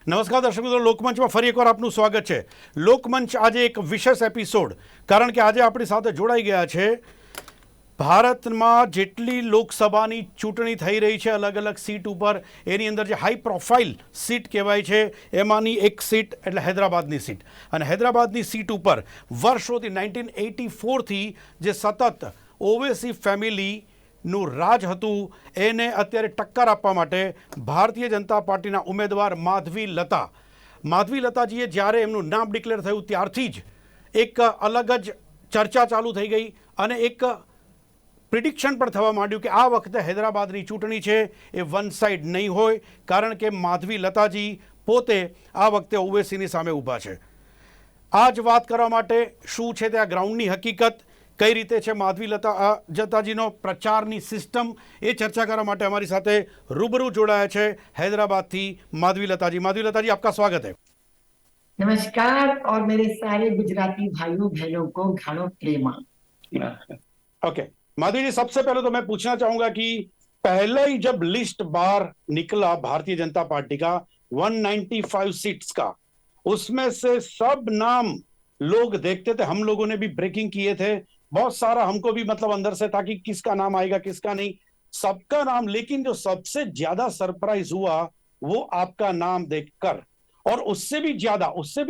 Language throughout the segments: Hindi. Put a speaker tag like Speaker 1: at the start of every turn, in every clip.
Speaker 1: નમસ્કાર દર્શક મિત્રો, લોકમંચમાં ફરી એકવાર આપનું સ્વાગત છે. લોકમંચ આજે એક વિશેષ એપિસોડ, કારણ કે આજે આપણી સાથે જોડાઈ ગયા છે ભારતમાં જેટલી લોકસભાની ચૂંટણી થઈ રહી છે અલગ અલગ સીટ ઉપર, એની અંદર જે હાઈ પ્રોફાઇલ સીટ કહેવાય છે એમાંની એક સીટ એટલે હૈદરાબાદની સીટ. અને હૈદરાબાદની સીટ ઉપર વર્ષોથી 1984થી જે સતત ઓવેસી ફેમિલીનું રાજ હતું એને અત્યારે ટક્કર આપવા માટે ભારતીય જનતા પાર્ટીના ઉમેદવાર માધવી લતાજીએ જ્યારે એમનું નામ ડિક્લેર થયું ત્યારથી જ એક અલગ જ ચર્ચા ચાલુ થઈ ગઈ અને એક પ્રિડિક્શન પણ થવા માંડ્યું કે આ વખતે હૈદરાબાદની ચૂંટણી છે એ વન સાઇડ નહીં હોય, કારણ કે માધવી લતાજી પોતે આ વખતે ઓવેસીની સામે ઊભા છે. આ જ વાત કરવા માટે શું છે ત્યાં ગ્રાઉન્ડની હકીકત, કઈ રીતે છે માધવી લતાજીનો પ્રચારની સિસ્ટમ, એ ચર્ચા કરવા માટે અમારી સાથે રૂબરૂ જોડાયા છે हैदराबाद माधवी लताजी. माधवी लताजी, आपका स्वागत है.
Speaker 2: नमस्कार और मेरे सारे गुजराती भाइयों बहनों को घाणो प्रेमा.
Speaker 1: ओके माधवी जी, सबसे पहले तो मैं पूछना चाहूंगा कि पहले ही जब लिस्ट बाहर निकला भारतीय जनता पार्टी का 195 सीट्स का, उसमें से सब नाम लोग देखते थे, हम लोगों ने भी ब्रेकिंग किए थे, बहुत सारा हमको भी मतलब अंदर से था कि किसका नाम आएगा किसका नहीं, सबका नाम. लेकिन जो सबसे ज्यादा सरप्राइज हुआ वो आपका नाम देखकर, और उससे भी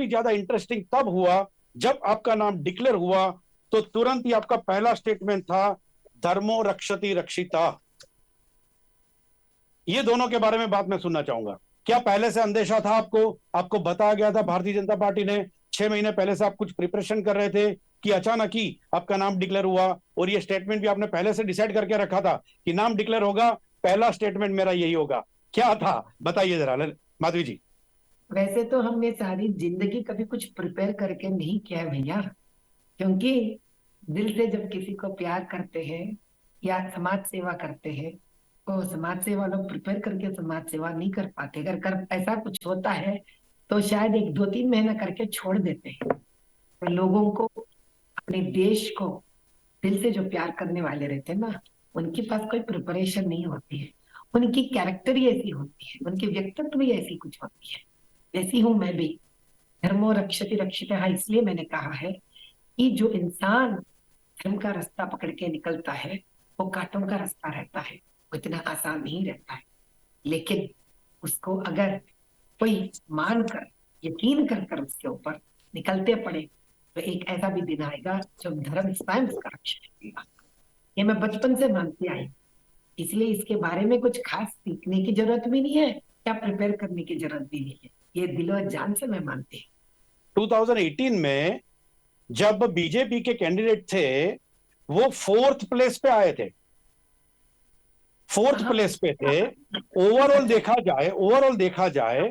Speaker 1: ज्यादा इंटरेस्टिंग तब हुआ जब आपका नाम डिक्लेयर हुआ तो तुरंत ही आपका पहला स्टेटमेंट था धर्मो रक्षति रक्षिता. ये दोनों के बारे में बात मैं सुनना चाहूंगा. क्या पहले से अंदेशा था आपको बताया गया था भारतीय जनता पार्टी ने 6 महीने पहले से आप कुछ प्रिपरेशन कर रहे थे, कि अचानक ही आपका नाम डिक्लेयर हुआ और ये स्टेटमेंट भी आपने पहले से डिसाइड करके रखा था कि नाम डिक्लेयर होगा, पहला स्टेटमेंट मेरा यही होगा? क्या था, बताइए जरा माधवी जी.
Speaker 2: वैसे तो हमने सारी जिंदगी कभी कुछ प्रिपेयर करके नहीं किया भैया, क्योंकि दिल से जब किसी को प्यार करते हैं या समाज सेवा करते हैं तो समाज सेवा लोग प्रिपेयर करके समाज सेवा नहीं कर पाते. अगर ऐसा कुछ होता है तो शायद 1-2-3 महीना करके छोड़ देते हैं. तो लोगों को, अपने देश को दिल से जो प्यार करने वाले रहते हैं ना, उनके पास कोई प्रिपरेशन नहीं होती है. उनकी कैरेक्टर ही ऐसी होती है, उनकी व्यक्तित्व भी ऐसी कुछ होती है. जैसी हूं मैं भी. धर्मो रक्षति रक्षिता, इसलिए मैंने कहा है कि जो इंसान धर्म का रास्ता पकड़ के निकलता है वो कांटों का रास्ता रहता है, वो इतना आसान नहीं रहता है. लेकिन उसको अगर कोई मानकर, यकीन कर उसके ऊपर निकलते पड़े तो एक ऐसा भी दिन आएगा जब धर्म स्वयं उसका रक्षण करेगा. ये मैं बचपन से मानती आई, इसलिए इसके बारे में कुछ खास सीखने की जरूरत भी नहीं है या प्रिपेयर करने की जरूरत भी नहीं है. ये दिलो जान से मैं मानती हूँ.
Speaker 1: 2018 में जब बीजेपी के कैंडिडेट थे वो 4th प्लेस पे आए थे, 4th प्लेस पे थे. ओवरऑल देखा जाए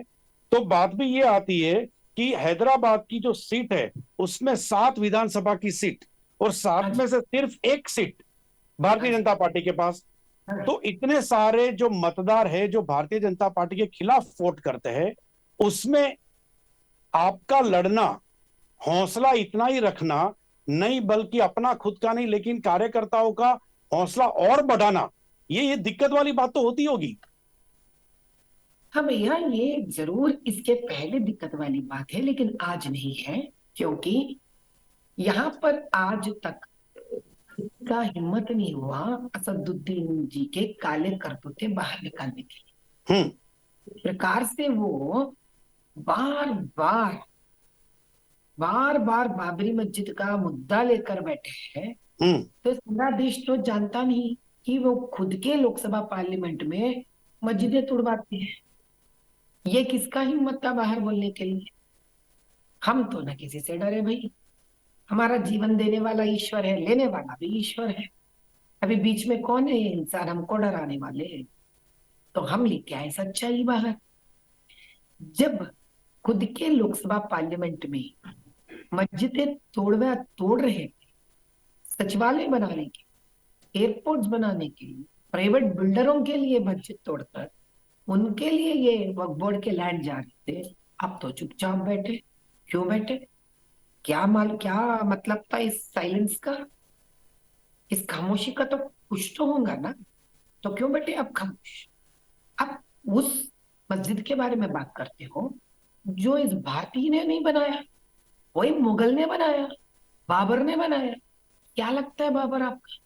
Speaker 1: तो बात भी ये आती है कि हैदराबाद की जो सीट है उसमें 7 विधानसभा की सीट और 7 में से सिर्फ 1 सीट भारतीय जनता पार्टी के पास. तो इतने सारे जो मतदार है जो भारतीय जनता पार्टी के खिलाफ वोट करते हैं, उसमें आपका लड़ना, हौसला इतना ही रखना नहीं, बल्कि अपना खुद का नहीं लेकिन कार्यकर्ताओं का हौसला और बढ़ाना, ये दिक्कत वाली बात तो होती होगी.
Speaker 2: हाँ भैया, ये जरूर इसके पहले दिक्कत वाली बात है, लेकिन आज नहीं है, क्योंकि यहाँ पर आज तक का हिम्मत नहीं हुआ असदुद्दीन जी के काले करतूते बाहर निकालने के लिए. प्रकार से वो बार बार बाबरी मस्जिद का मुद्दा लेकर बैठे हैं. तो सारा देश तो जानता नहीं कि वो खुद के लोकसभा पार्लियामेंट में मस्जिदें तुड़वाते हैं. ये किसका हिम्मत था बाहर बोलने के लिए? हम तो न किसी से डरे भाई. हमारा जीवन देने वाला ईश्वर है, लेने वाला भी ईश्वर है. अभी बीच में कौन है ये इंसान हमको डराने वाले? तो हम लेके आए सच्चाई बाहर. जब खुद के लोकसभा पार्लियामेंट में मस्जिदें तोड़ रहे थे, सचिवालय बनाने के, एयरपोर्ट्स बनाने के लिए, प्राइवेट बिल्डरों के लिए मस्जिद तोड़कर उनके लिए ये वक्फ बोर्ड के लैंड जा रहे थे, अब तो चुपचाप बैठे. क्यों बैठे? क्या मतलब था इस साइलेंस का? इस खामोशी का तो कुछ तो होगा ना. तो क्यों बैठे अब खामोश? अब उस मस्जिद के बारे में बात करते हो जो इस भारतीय ने नहीं बनाया, वही मुगल ने बनाया, बाबर ने बनाया। क्या लगता है बाबर आपका?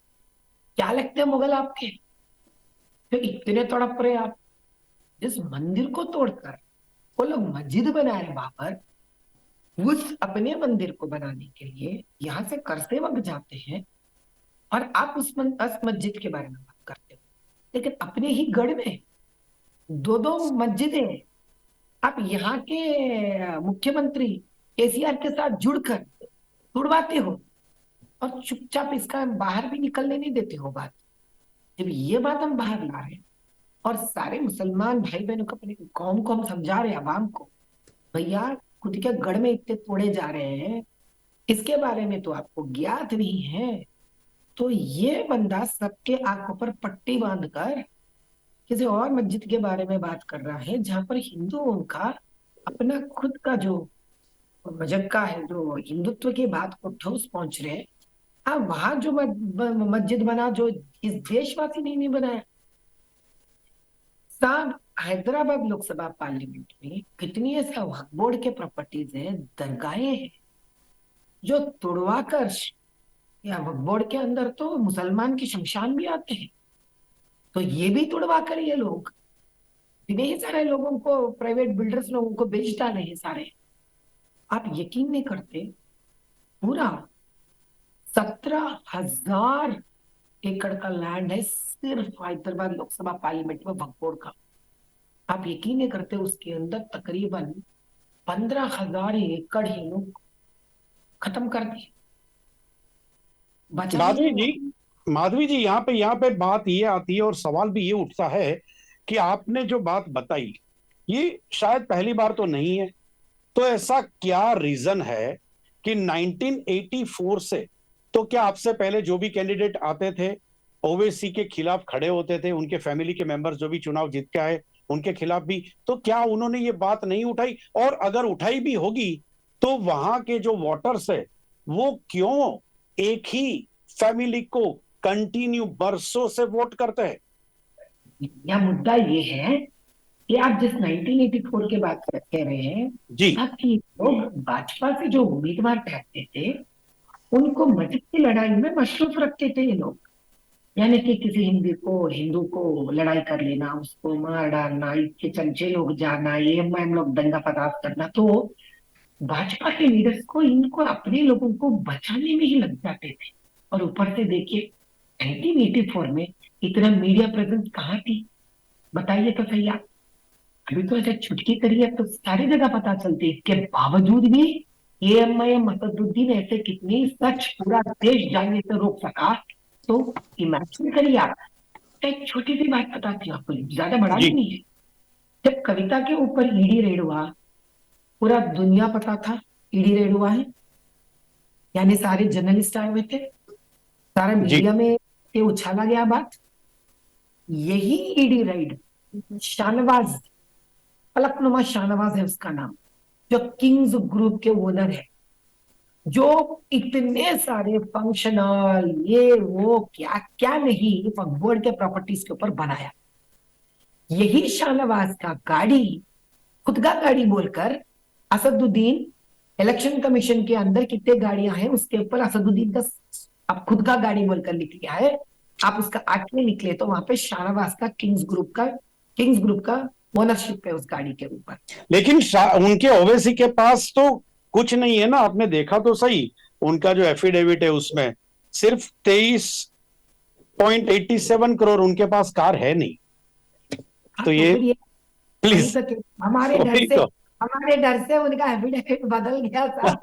Speaker 2: क्या लगते हैं मुगल आपके? तो इतने तड़प रहे आप। जिस मंदिर को तोड़कर वो लोग मस्जिद बना रहे बाबर, उस अपने मंदिर को बनाने के लिए यहाँ से करसे वक्त जाते हैं, और आप उस मस्जिद के बारे में बात करते हो। लेकिन अपने ही गढ़ में दो दो मस्जिदें आप यहाँ के मुख्यमंत्री केसीआर के साथ जुड़कर तुड़वाते हो, और चुपचाप इसका बाहर भी निकलने नहीं देते हो बात। जब ये बात हम बाहर ला रहे हैं और सारे मुसलमान भाई बहनों को, अपने कौम को हम समझा रहे हैं, आवाम को, भैया खुद के गढ़ में इतने तोड़े जा रहे हैं, इसके बारे में तो आपको ज्ञात नहीं है। तो ये बंदा सबके आंखों पर पट्टी बांधकर किसी और मस्जिद के बारे में बात कर रहा है, जहां पर हिंदुओं का अपना खुद का जो मजहब का है, जो हिंदुत्व की बात को ठोस पहुंच रहे हैं। हाँ, वहां जो मस्जिद बना, जो इस देशवासी ने नहीं बनाया। साहब, हैदराबाद लोकसभा पार्लियामेंट में कितनी ऐसा वक्फ बोर्ड के प्रॉपर्टीज है, दरगाहें हैं, जो तुड़वा कर, या वक्फ बोर्ड के अंदर तो मुसलमान की शमशान भी आते हैं, तो ये भी तुड़वा कर ये लोग इतने ही सारे लोगों को, प्राइवेट बिल्डर्स लोगों को बेच डाले हैं सारे। आप यकीन नहीं करते, पूरा 17,000 एकड़ का लैंड है सिर्फ हैदराबाद लोकसभा पार्लियामेंट में वक्फ बोर्ड का। आप यकीन नहीं करते, उसके अंदर तकरीबन 15,000 एकड़ ही लोग खत्म कर दिए, बचा ही
Speaker 1: माधवी
Speaker 2: नहीं।
Speaker 1: जी, माधवी जी, यहाँ पे बात ये आती है और सवाल भी ये उठता है कि आपने जो बात बताई ये शायद पहली बार तो नहीं है। तो ऐसा क्या रीजन है कि 1984 से, तो क्या आपसे पहले जो भी कैंडिडेट आते थे ओवैसी के खिलाफ खड़े होते थे, उनके फैमिली के मेंबर्स जो भी चुनाव जीत के आए उनके खिलाफ भी, तो क्या उन्होंने ये बात नहीं उठाई? और अगर उठाई भी होगी तो वहां के जो वोटर्स है वो क्यों एक ही फैमिली को कंटिन्यू बरसों से वोट करते हैं?
Speaker 2: यह मुद्दा ये है कि आप जिस 1984 के बात कह रहे हैं,
Speaker 1: जी।
Speaker 2: आप ये लोग भाजपा से जो उम्मीदवार ठहरते थे, उनको मस्जिद की लड़ाई में मशरूफ रखते थे ये लोग। यानी कि किसी हिंदू को लड़ाई कर लेना, उसको मार डालना, इसके चमचे लोग जाना, ये हम लोग दंगा फसाद करना, तो भाजपा के लीडर्स को, इनको अपने लोगों को बचाने में ही लग जाते थे। और ऊपर से देखिए, 1984 में इतना मीडिया प्रेजेंस कहाँ थी, बताइए तो सही आप। अभी तो ऐसे चुटकी करिए तो सारी जगह पता चलती है। इसके बावजूद भी एएमआईएम असदुद्दीन ऐसे कितनी सच पूरा देश जानने से रोक सका। तो इमेजिन करिए आप, एक छोटी सी बात बताती हूँ आपको, ज्यादा बड़ा भी
Speaker 1: जी।
Speaker 2: नहीं है। जब कविता के ऊपर ईडी रेड हुआ, पूरा दुनिया पता था ईडी रेड हुआ है, यानी सारे जर्नलिस्ट आए हुए थे, सारा
Speaker 1: जी।
Speaker 2: मीडिया में ये उछाला गया बात। यही ईडी रेड शाहनवाज, फलकनुमा शाहनवाज है उसका नाम, जो किंग्स ग्रुप के ओनर है, जो इतने सारे फंक्शनल ये वो क्या क्या नहीं वक्फ बोर्ड के प्रॉपर्टीज के ऊपर बनाया। यही शाहनवाज का गाड़ी, खुद का गाड़ी बोलकर असदुद्दीन, इलेक्शन कमीशन के अंदर कितने गाड़ियां हैं उसके ऊपर असदुद्दीन का अब खुद का गाड़ी बोलकर लिख लिया है। आप उसका आगे निकले तो वहां पे शाहनवाज का किंग्स ग्रुप का ओनरशिप है उस गाड़ी के ऊपर।
Speaker 1: लेकिन उनके ओवैसी के पास तो कुछ नहीं है ना, आपने देखा तो सही, उनका जो एफिडेविट है उसमें सिर्फ 23.87 करोड़ उनके पास कार है नहीं।
Speaker 2: हाँ,
Speaker 1: तो
Speaker 2: तो
Speaker 1: ये
Speaker 2: फिर ये वही
Speaker 1: प्लीज,
Speaker 2: तो हमारे डर
Speaker 1: वही
Speaker 2: से,
Speaker 1: तो।
Speaker 2: हमारे डर से उनका एफिडेविट बदल गया था।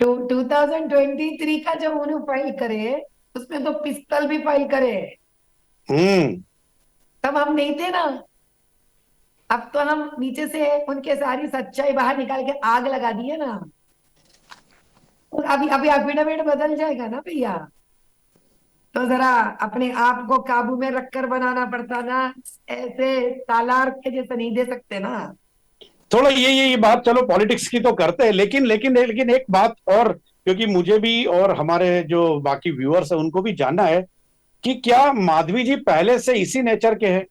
Speaker 2: 2023 का जब उन्होंने फाइल करे, उसमें तो पिस्तल भी फाइल करे।
Speaker 1: हम्म।
Speaker 2: तब हम नहीं थे ना। अब तो हम नीचे से उनके सारी सच्चाई बाहर निकाल के आग लगा दी है ना। तो अभी अभी एफिडेविट बदल जाएगा ना भैया, तो जरा अपने आप को काबू में रखकर बनाना पड़ता ना। ऐसे तालार के जैसे नहीं दे सकते ना।
Speaker 1: थोड़ा ये बात, चलो पॉलिटिक्स की तो करते हैं, लेकिन एक बात और, क्योंकि मुझे भी और हमारे जो बाकी व्यूअर्स हैं उनको भी जानना है कि क्या माधवी जी पहले से इसी नेचर के हैं?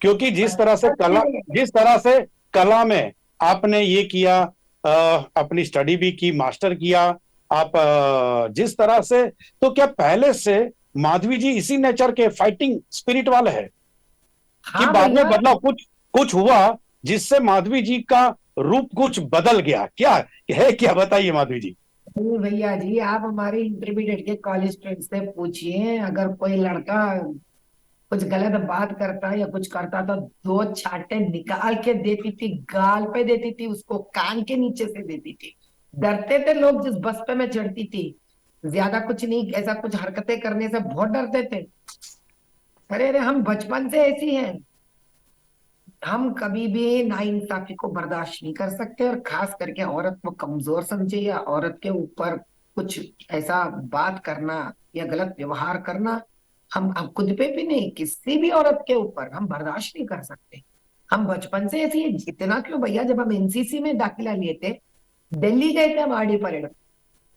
Speaker 1: क्योंकि जिस तरह से कला,
Speaker 2: बचपन से
Speaker 1: जिस तरह से कला में आपने ये किया, अपनी स्टडी भी की, मास्टर किया आप, जिस तरह से, तो क्या पहले से माधवी जी इसी नेचर के फाइटिंग स्पिरिट वाले हैं कि
Speaker 2: हाँ
Speaker 1: बाद में
Speaker 2: भैया।
Speaker 1: बदलाव कुछ कुछ हुआ जिससे माधवी जी का रूप कुछ बदल गया? क्या है, क्या बताइए माधवी जी।
Speaker 2: नहीं भैया जी, आप हमारे इंटरमीडिएट के कॉलेज फ्रेंड से पूछिए, अगर कोई लड़का कुछ गलत बात करता या कुछ करता तो दो चांटे निकाल के देती थी, गाल पे देती थी, उसको कान के नीचे से देती थी। डरते थे लोग जिस बस पे मैं चढ़ती थी। ज्यादा कुछ नहीं, ऐसा कुछ हरकतें करने से बहुत डरते थे। अरे अरे, हम बचपन से ऐसी हैं। हम कभी भी नाइंसाफी को बर्दाश्त नहीं कर सकते, और खास करके औरत को कमजोर समझे या औरत के ऊपर कुछ ऐसा बात करना या गलत व्यवहार करना, हम खुद पे भी नहीं, किसी भी औरत के ऊपर हम बर्दाश्त नहीं कर सकते। हम बचपन से ऐसे ही। इतना क्यों भैया, जब हम एनसीसी में दाखिला लिए थे, दिल्ली गए थे हम आरडी परेड।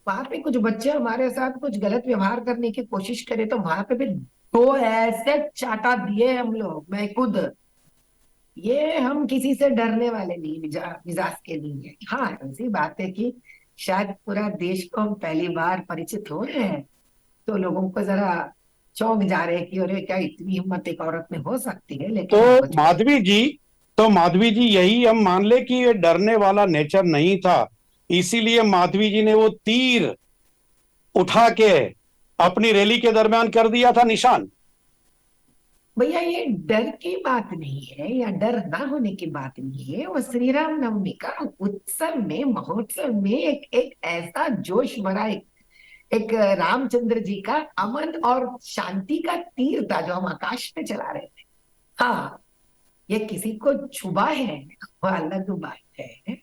Speaker 2: वहां पे कुछ बच्चे हमारे साथ कुछ गलत व्यवहार करने की कोशिश करे तो वहां पे भी दो ऐसे चाटा दिए हम लोग, मैं खुद। ये हम किसी से डरने वाले नहीं, मिजाज के नहीं है। हाँ, ऐसी बात है कि शायद पूरा देश को हम पहली बार परिचित हो रहे हैं, तो लोगों को जरा चौंक जा रहे हैं कि अरे क्या इतनी हिम्मत एक औरत में हो सकती है,
Speaker 1: तो
Speaker 2: लेकिन हम बचपन।
Speaker 1: माधवी जी, तो माधवी जी यही हम मान ले कि ये डरने वाला नेचर नहीं था, इसीलिए माधवी जी ने वो तीर उठा के अपनी रैली के दरमियान कर दिया था निशान।
Speaker 2: भैया ये डर की बात नहीं है या डर ना होने की बात नहीं है। वो श्री राम नवमी का उत्सव में, महोत्सव में एक एक ऐसा जोश भरा एक रामचंद्र जी का अमन और शांति का तीर था जो हम आकाश में चला रहे थे। हाँ, ये किसी को छुबा है वो अलग बात है,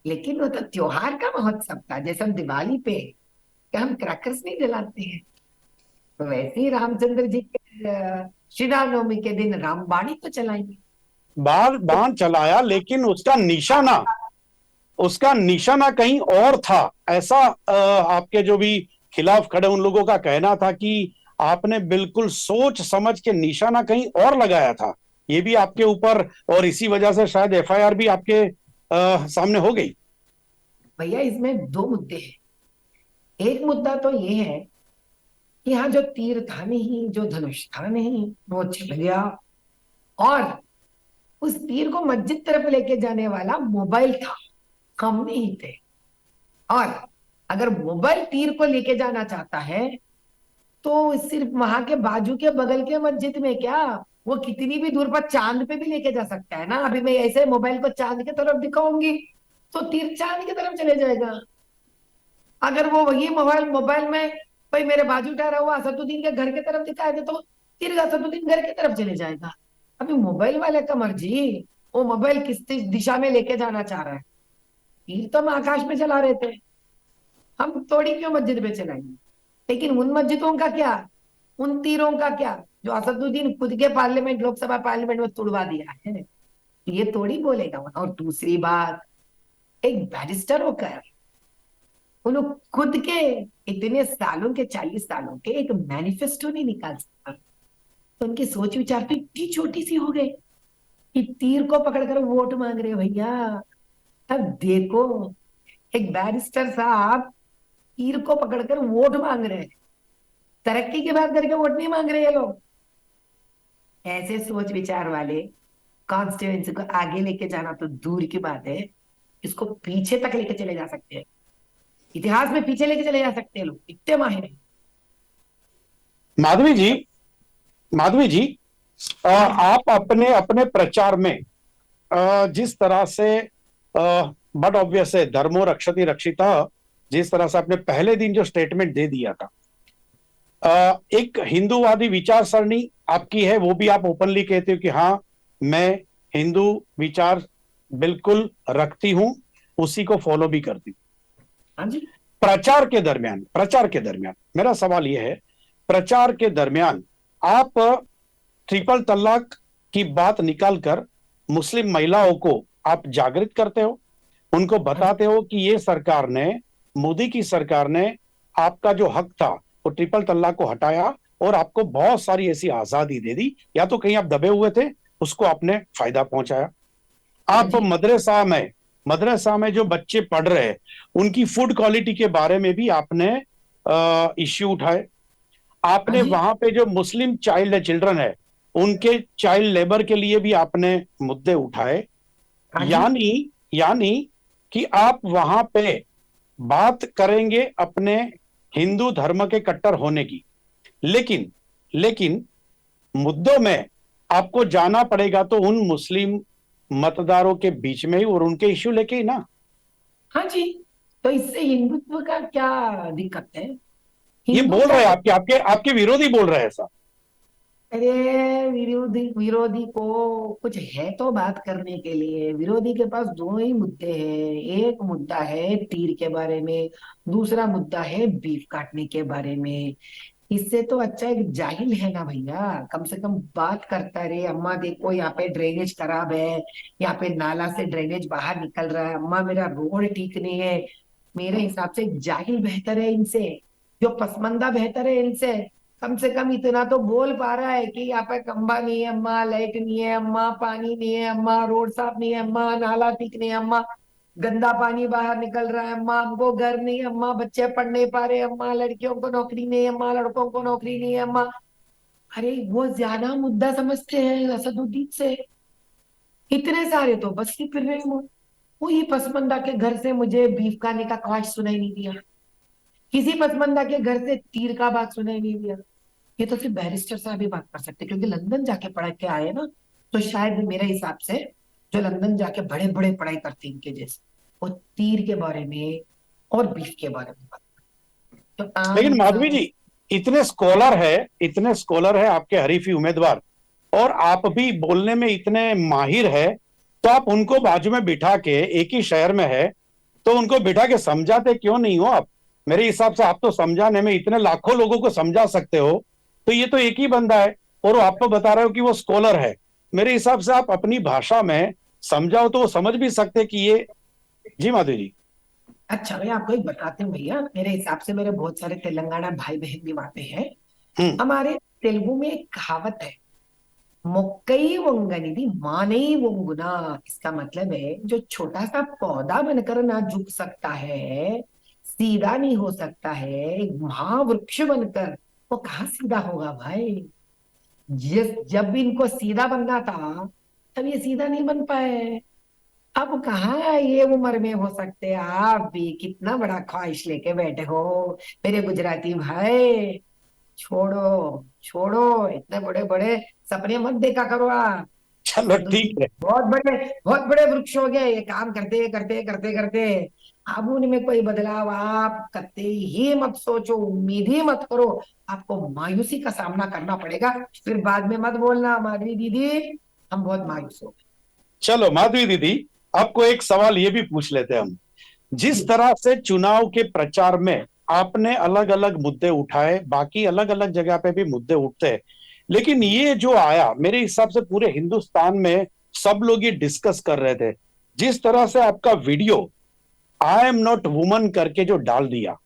Speaker 2: लेकिन वो तो त्योहार का महोत्सव था। जैसे हम दिवाली पे क्या हम क्रैकर्स नहीं जलाते हैं, तो वैसे ही रामचंद्र जी के श्री रामनवमी के दिन रामबाणी तो चलाएंगे।
Speaker 1: बार
Speaker 2: तो
Speaker 1: बाण चलाया, लेकिन उसका निशाना कहीं और था, ऐसा आपके जो भी खिलाफ खड़े उन लोगों का कहना था कि आपने बिल्कुल सोच समझ के निशाना कहीं और लगाया था। ये भी आपके ऊपर, और इसी वजह से शायद एफआईआर भी आपके सामने हो गई।
Speaker 2: भैया इसमें दो मुद्दे हैं। एक मुद्दा तो ये है कि यहाँ जो तीर था नहीं, जो धनुष था नहीं, वो चल गया। और उस तीर को मस्जिद तरफ लेके जाने वाला मोबाइल था, हम नहीं थे। और अगर मोबाइल तीर को लेके जाना चाहता है तो सिर्फ वहां के बाजू के बगल के मस्जिद में क्या, वो कितनी भी दूर पर चांद पे भी लेके जा सकता है ना। अभी मैं ऐसे मोबाइल को चांद की तरफ दिखाऊंगी तो तीर चांद की तरफ चले जाएगा। अगर वो वही मोबाइल मोबाइल में भाई मेरे बाजू ठहरा हुआ असदुद्दीन के घर की तरफ दिखाए दे तो तीर असदुद्दीन घर की तरफ चले जाएगा। अभी मोबाइल वाले का मर्जी, वो मोबाइल किस दिशा में लेके जाना चाह रहा है। तीर तो हम आकाश में चला रहे थे, हम थोड़ी क्यों मस्जिद में चलाएंगे। लेकिन उन मस्जिदों का क्या, उन तीरों का क्या जो असदुद्दीन खुद के पार्लियामेंट, लोकसभा पार्लियामेंट में तुड़वा दिया है। ये थोड़ी बोलेगा। और दूसरी बात, एक बैरिस्टर होकर वो लोग खुद के इतने सालों के, 40 सालों के एक मैनिफेस्टो नहीं निकाल सकता, तो उनकी सोच विचार तो इतनी छोटी सी हो गई कि तीर को पकड़कर वोट मांग रहे हो भैया। अब देखो, एक बैरिस्टर साहब तीर को पकड़कर वोट मांग रहे हैं। तरक्की की बात करके वोट नहीं मांग रहे ये लोग। ऐसे सोच विचार वाले कॉन्स्टिट्यूएंसी को आगे लेके जाना तो दूर की बात है, इसको पीछे तक लेके चले जा सकते हैं। इतिहास में पीछे लेके चले जा सकते हैं लोग, इतने माहिर हैं।
Speaker 1: माधवी जी, माधवी जी, आप अपने अपने प्रचार में जिस तरह से, बट ऑब्वियस है, धर्मो रक्षति रक्षिता, जिस तरह से आपने पहले दिन जो स्टेटमेंट दे दिया था, एक हिंदूवादी विचार सरणी आपकी है, वो भी आप ओपनली कहते हो कि हाँ मैं हिंदू विचार बिल्कुल रखती हूं, उसी को फॉलो भी करती हूं।
Speaker 2: हाँ जी।
Speaker 1: प्रचार के दरमियान मेरा सवाल यह है, प्रचार के दरमियान आप ट्रिपल तलाक की बात निकालकर मुस्लिम महिलाओं को आप जागृत करते हो, उनको
Speaker 2: हाँ जी।
Speaker 1: बताते हो कि ये सरकार ने, मोदी की सरकार ने आपका जो हक था वो ट्रिपल तलाक को हटाया और आपको बहुत सारी ऐसी आजादी दे दी, या तो कहीं आप दबे हुए थे, उसको आपने फायदा पहुंचाया।
Speaker 2: हाँ
Speaker 1: आप
Speaker 2: जी।
Speaker 1: मदरसा में जो बच्चे पढ़ रहे हैं उनकी फूड क्वालिटी के बारे में भी आपने इश्यू उठाए।
Speaker 2: हाँ
Speaker 1: आपने
Speaker 2: जी।
Speaker 1: वहां पे जो मुस्लिम चिल्ड्रन है उनके चाइल्ड लेबर के लिए भी आपने मुद्दे उठाए।
Speaker 2: हाँ जी।
Speaker 1: यानी यानी कि आप वहां पे बात करेंगे अपने हिंदू धर्म के कट्टर होने की, लेकिन लेकिन मुद्दों में आपको जाना पड़ेगा तो उन मुस्लिम मतदारों के बीच में ही और उनके इश्यू लेके ही ना।
Speaker 2: हाँ जी। तो इससे हिंदुत्व का क्या दिक्कत है?
Speaker 1: ये
Speaker 2: हिंदू
Speaker 1: बोल
Speaker 2: क्या
Speaker 1: रहे हैं,
Speaker 2: कर।
Speaker 1: आपके आपके आपके विरोधी बोल रहे हैं ऐसा।
Speaker 2: अरे, विरोधी विरोधी को कुछ है तो बात करने के लिए। विरोधी के पास दो ही मुद्दे हैं। एक मुद्दा है तीर के बारे में, दूसरा मुद्दा है बीफ काटने के बारे में। इससे तो अच्छा एक जाहिल है ना भैया, कम से कम बात करता रहे। अम्मा देखो यहाँ पे ड्रेनेज खराब है, यहाँ पे नाला से ड्रेनेज बाहर निकल रहा है, अम्मा मेरा रोड ठीक नहीं है। मेरे हिसाब से जाहिल बेहतर है इनसे, जो पसमंदा बेहतर है इनसे। कम से कम इतना तो बोल पा रहा है कि यहाँ पे खंबा नहीं है अम्मा, लाइट नहीं है अम्मा, पानी नहीं है अम्मा, रोड साफ नहीं है अम्मा, नाला ठीक नहीं है अम्मा, गंदा पानी बाहर निकल रहा है अम्मा, हमको घर नहीं है अम्मा, बच्चे पढ़ नहीं पा रहे अम्मा, लड़कियों को नौकरी नहीं है अम्मा, लड़कों को नौकरी नहीं है अम्मा। अरे वो ज्यादा मुद्दा समझते हैं असदुद्दीन से। इतने सारे तो बस ही फिर रहे वो ये पसमंदा के घर से मुझे बीफ खाने का ख्वाहिश सुनाई नहीं दिया, किसी पसमंदा के घर से तीर का बात सुनाई नहीं दिया। ये तो सिर्फ बैरिस्टर साहब ही बात कर सकते, क्योंकि लंदन जाके पढ़ के आए ना। तो शायद मेरे हिसाब से जो लंदन जाके बड़े बड़े पढ़ाई करते हैं इनके जैसे, वो तीर के बारे में और बीफ के बारे में बात। तो आम
Speaker 1: लेकिन माधवी
Speaker 2: इंसान।
Speaker 1: जी, इतने स्कॉलर है आपके हरीफी उम्मीदवार, और आप भी बोलने में इतने माहिर है, तो आप उनको बाजू में बिठा के, एक ही शहर में है तो उनको बिठा के समझाते क्यों नहीं हो आप? मेरे हिसाब से आप तो समझाने में इतने लाखों लोगों को समझा सकते हो। तो ये तो एक ही बंदा है और वो आपको बता रहे हो कि वो स्कॉलर है। मेरे हिसाब से आप अपनी भाषा में समझाओ तो वो समझ भी सकते कि ये। जी माधवी जी।
Speaker 2: अच्छा, मैं आपको एक बताती हूँ भैया। मेरे हिसाब से मेरे बहुत सारे तेलंगाना भाई बहन भी वहां पे हैं।
Speaker 1: हम्म।
Speaker 2: हमारे तेलुगु में एक कहावत है, मोक्कई वंगनिधि माने वंगुना। इसका मतलब है जो छोटा सा पौधा बनकर ना झुक सकता है, सीधा नहीं हो सकता है, एक महावृक्ष बनकर वो कहाँ सीधा होगा भाई। जिस जब भी इनको सीधा बनना था तब ये सीधा नहीं बन पाए। अब कहाँ ये उम्र में हो सकते हैं आप भी, कितना बड़ा ख्वाहिश लेके बैठे हो मेरे गुजराती भाई। छोड़ो छोड़ो, इतने बड़े बड़े सपने मत देखा करो आप।
Speaker 1: चलो ठीक
Speaker 2: असदुद्दीन
Speaker 1: है।
Speaker 2: बहुत बड़े वृक्ष हो गए, ये काम करते करते करते करते। अब उनमें कोई बदलाव आप करते ही मत सोचो, उम्मीद ही मत करो। आपको मायूसी का सामना करना पड़ेगा। फिर बाद में मत बोलना माधवी दीदी हम बहुत मायूस हो
Speaker 1: चलो माधवी दीदी, आपको एक सवाल ये भी पूछ लेते हैं हम।
Speaker 2: गए।
Speaker 1: जिस तरह से चुनाव के प्रचार में आपने अलग अलग मुद्दे उठाए, बाकी अलग अलग जगह पे भी मुद्दे उठते हैं, लेकिन ये जो आया मेरे हिसाब से पूरे हिंदुस्तान में सब लोग ये डिस्कस कर रहे थे। जिस तरह से आपका video I am not woman करके जो डाल दिया,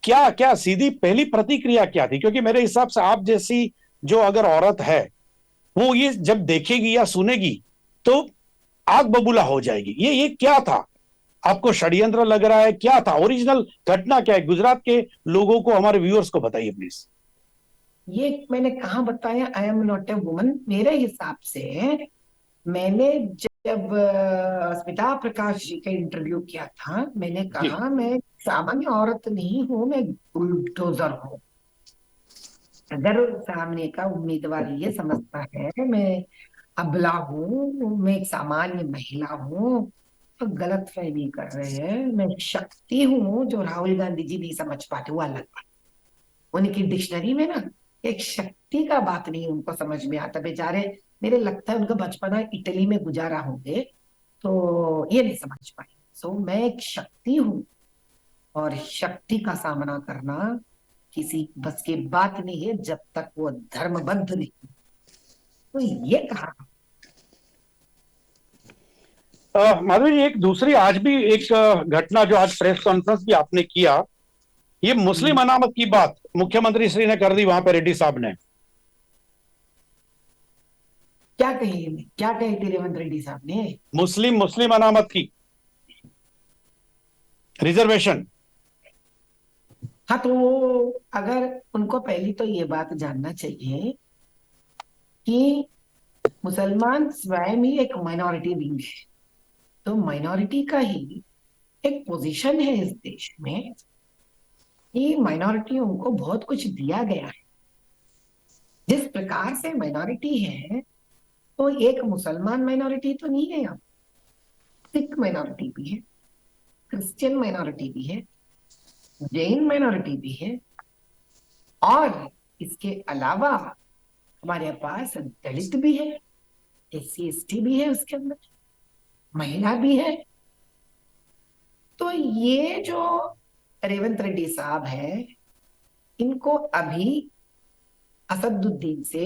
Speaker 1: क्या क्या सीधी पहली प्रतिक्रिया क्या थी? क्योंकि मेरे हिसाब से आप जैसी जो अगर औरत है वो ये जब देखेगी या सुनेगी तो आग बबूला हो जाएगी। ये क्या था? आपको षड्यंत्र लग रहा है? क्या था ओरिजिनल घटना? क्या है गुजरात के लोगों को, हमारे व्यूअर्स को बताइए प्लीज।
Speaker 2: ये मैंने कहाँ बताया I am not a woman? मेरे हिसाब से मैंने जब स्मिता प्रकाश जी का इंटरव्यू किया था, मैंने
Speaker 1: जी।
Speaker 2: कहा मैं सामान्य औरत नहीं हूं, मैं बुलडोजर हूँ। अगर सामने का उम्मीदवार ये समझता है मैं अबला हूँ, मैं एक सामान्य महिला हूँ, तो गलत फहमी कर रहे हैं। मैं शक्ति हूँ जो राहुल गांधी जी नहीं समझ पाते, वो अलग बात। उनकी डिक्शनरी में ना एक शक्ति का बात नहीं उनको समझ में आता बेचारे। मेरे लगता है उनका बचपना इटली में गुजारा होंगे, तो ये नहीं समझ पाए। सो मैं एक शक्ति हूँ, और शक्ति का सामना करना किसी बस की बात नहीं है जब तक वो धर्मबद्ध नहीं। तो ये कहा।
Speaker 1: माधवी जी, एक दूसरी आज भी एक घटना जो आज प्रेस कॉन्फ्रेंस भी आपने किया, ये मुस्लिम अनामत की बात मुख्यमंत्री श्री ने कर दी वहां पे, रेड्डी साहब ने।
Speaker 2: क्या कही थी रेवंत रेड्डी साहब ने?
Speaker 1: मुस्लिम मुस्लिम अनामत की रिजर्वेशन।
Speaker 2: हाँ, तो अगर उनको पहली तो ये बात जानना चाहिए कि मुसलमान स्वयं ही एक माइनॉरिटी बींग है। तो माइनॉरिटी का ही एक पोजीशन है इस देश में कि माइनॉरिटियों को बहुत कुछ दिया गया है। जिस प्रकार से माइनॉरिटी है, तो एक मुसलमान माइनॉरिटी तो नहीं है यहाँ। सिख माइनॉरिटी भी है, क्रिश्चियन माइनॉरिटी भी है, जैन माइनॉरिटी भी है, और इसके अलावा हमारे पास दलित भी है, SC ST भी है, उसके अंदर महिला भी है। तो ये जो रेवंत रेड्डी साहब है, इनको अभी असदुद्दीन से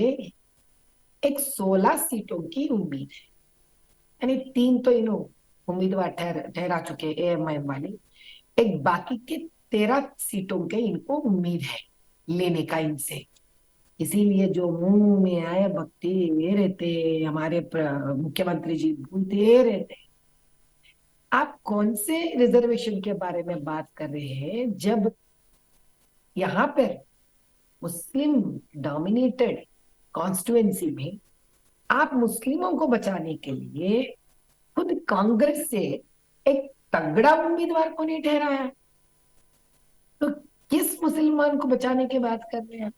Speaker 2: एक 16 सीटों की उम्मीद है। यानी 3 तो इन्हों उम्मीदवार ठहरा चुके AMIM वाले, एक बाकी के 13 सीटों के इनको उम्मीद है लेने का इनसे। इसीलिए जो मुंह में आए बकते रहते हमारे मुख्यमंत्री जी, बोलते रहते। आप कौन से रिजर्वेशन के बारे में बात कर रहे हैं, जब यहाँ पर मुस्लिम डोमिनेटेड कॉन्स्टिट्युएंसी में आप मुस्लिमों को बचाने के लिए खुद कांग्रेस से एक तगड़ा उम्मीदवार को नहीं ठहराया? तो किस मुसलमान को बचाने की बात कर रहे हैं?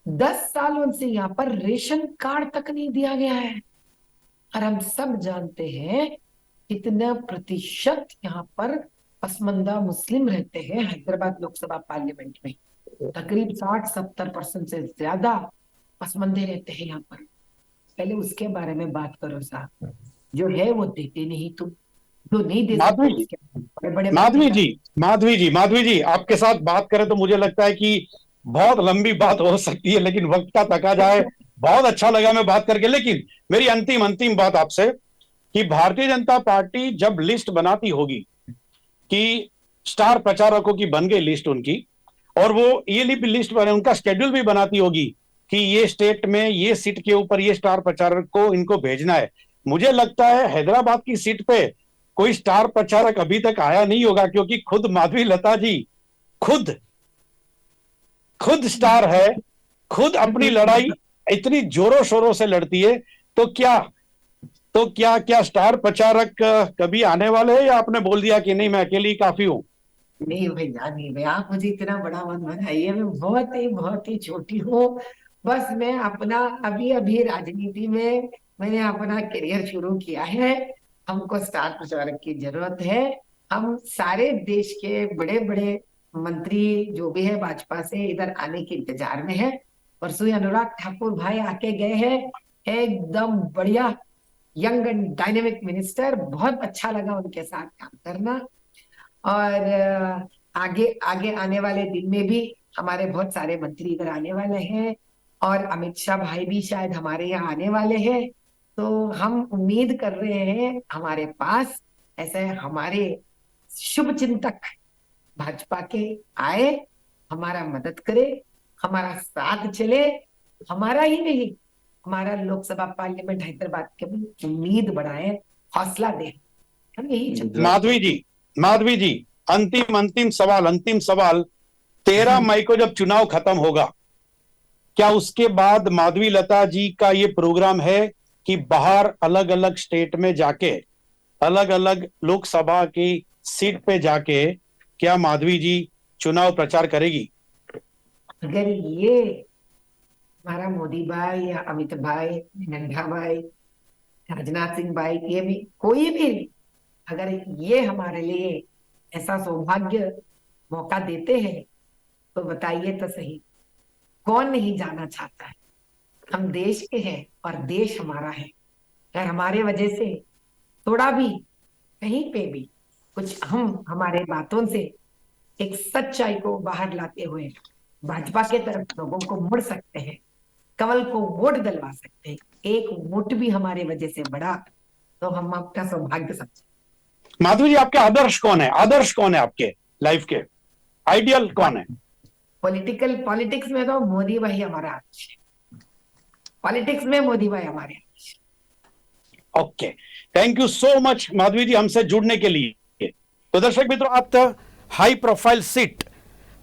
Speaker 2: 10 सालों से यहाँ पर रेशन कार्ड तक नहीं दिया गया है, और हम सब जानते हैं कितना प्रतिशत यहाँ पर पसमंदा मुस्लिम रहते हैं हैदराबाद लोकसभा पार्लियामेंट में। तकरीब 60-70% से ज्यादा पसमंदे रहते हैं यहाँ पर। पहले उसके बारे में बात करो साहब। जो है वो देते नहीं तुम, जो नहीं दे सकते
Speaker 1: माधवी जी,
Speaker 2: उसके बड़े बड़े
Speaker 1: माधवी जी आपके साथ बात करें तो मुझे लगता है कि बहुत लंबी बात हो सकती है, लेकिन वक्त का तका जाए। बहुत अच्छा लगा मैं बात करके, लेकिन मेरी अंतिम अंतिम बात आपसे कि भारतीय जनता पार्टी जब लिस्ट बनाती होगी कि स्टार प्रचारकों की बन गई लिस्ट उनकी, और वो ये लिस्ट बने, उनका शेड्यूल भी बनाती होगी कि ये स्टेट में ये सीट के ऊपर ये स्टार प्रचारक को इनको भेजना है। मुझे लगता है हैदराबाद की सीट पे कोई स्टार प्रचारक अभी तक आया नहीं होगा, क्योंकि खुद माधवी लता जी खुद खुद स्टार है, खुद अपनी लड़ाई इतनी जोरों शोरों से लड़ती है। तो क्या क्या स्टार प्रचारक कभी आने वाले हैं, या आपने बोल दिया कि नहीं मैं अकेली काफी हूं?
Speaker 2: नहीं भैया, नहीं भैया, आप मुझे इतना बड़ा मत बनाइए। मैं बहुत ही छोटी हूँ। बस मैं अपना अभी अभी राजनीति में मैंने अपना करियर शुरू किया है। हमको स्टार प्रचारक की जरूरत है। हम सारे देश के बड़े बड़े मंत्री जो भी है भाजपा से इधर आने के इंतजार में है। परसों ही अनुराग ठाकुर भाई आके गए हैं, एकदम बढ़िया यंग एंड डायनेमिक मिनिस्टर। बहुत अच्छा लगा उनके साथ काम करना। और आगे आगे आने वाले दिन में भी हमारे बहुत सारे मंत्री इधर आने वाले हैं, और अमित शाह भाई भी शायद हमारे यहाँ आने वाले हैं। तो हम उम्मीद कर रहे हैं हमारे पास ऐसे हमारे शुभ चिंतक भाजपा के आए, हमारा मदद करे, हमारा साथ चले। हमारा ही नहीं, हमारा लोकसभा पार्लियामेंट हैदराबाद के भी उम्मीद बढ़ाए, हौसला दे। हम यही चाहते हैं।
Speaker 1: माधवी जी अंतिम सवाल 13 मई को जब चुनाव खत्म होगा, क्या उसके बाद माधवी लता जी का ये प्रोग्राम है कि बाहर अलग अलग स्टेट में जाके, अलग अलग लोकसभा की सीट पे जाके, क्या माधवी जी चुनाव प्रचार करेगी?
Speaker 2: अगर ये हमारा मोदी भाई या अमित भाई, नड्डा भाई, राजनाथ सिंह भाई, ये भी कोई भी अगर ये हमारे लिए ऐसा सौभाग्य मौका देते हैं, तो बताइए तो सही, कौन नहीं जाना चाहता है? हम देश के हैं और देश हमारा है। अगर हमारे वजह से थोड़ा भी कहीं पे भी कुछ हम हमारे बातों से एक सच्चाई को बाहर लाते हुए भाजपा के तरफ लोगों को मुड़ सकते हैं, कमल को वोट दिलवा सकते हैं, एक वोट भी हमारे वजह से बढ़ा, तो हम आपका सौभाग्य समझे।
Speaker 1: माधवी जी आपके आदर्श कौन है आपके लाइफ के? आइडियल कौन है?
Speaker 2: पॉलिटिक्स में तो मोदी भाई हमारा आदर्श है। पॉलिटिक्स में मोदी भाई हमारे
Speaker 1: okay, thank you so much Madhavi ji हमसे जुड़ने के लिए. તો દર્શક મિત્રો, આ હાઈ પ્રોફાઇલ સીટ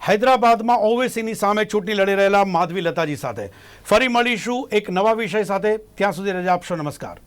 Speaker 1: હૈદરાબાદમાં ઓવેસીની સામે ચૂંટણી લડી રહેલા માધવી લતાજી સાથે ફરી મળીશું એક નવા વિષય સાથે. ત્યાં સુધી રજા આપશો. નમસ્કાર.